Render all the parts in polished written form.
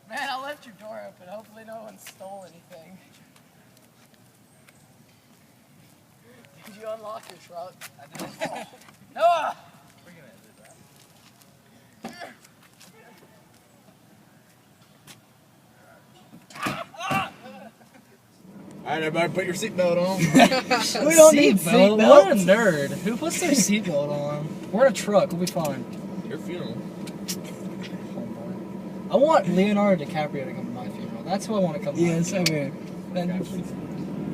Man, I left your door open. Hopefully no one stole anything. Did you unlock your truck? I did. Noah! We're gonna edit that. Alright, everybody, put your seatbelt on. We don't need seatbelts. What a nerd. Who puts their seatbelt on? We're in a truck. We'll be fine. Your funeral. I want Leonardo DiCaprio to come to my funeral. That's who I want to come to. Yeah, same here.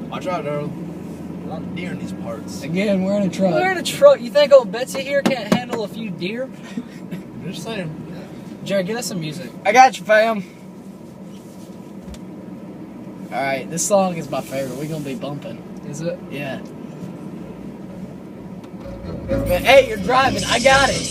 Watch out, Earl. A lot of deer in these parts. Again, we're in a truck. We're in a truck. You think old Betsy here can't handle a few deer? Just saying. Jared, get us some music. I got you, fam. Alright, this song is my favorite. We're gonna be bumping. Is it? Yeah. But, hey, you're driving. I got it.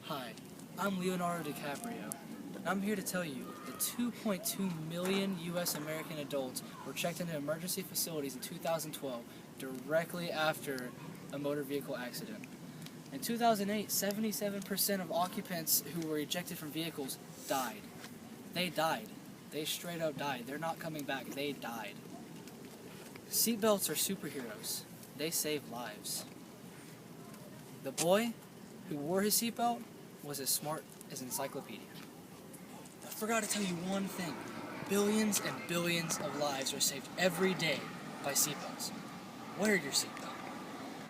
Hi, I'm Leonardo DiCaprio, and I'm here to tell you that 2.2 million U.S. American adults were checked into emergency facilities in 2012 directly after a motor vehicle accident. In 2008, 77% of occupants who were ejected from vehicles died. They died. They straight up died. They're not coming back. They died. Seatbelts are superheroes. They save lives. The boy who wore his seatbelt was as smart as an encyclopedia. I forgot to tell you one thing. Billions and billions of lives are saved every day by seatbelts. Wear your seatbelt.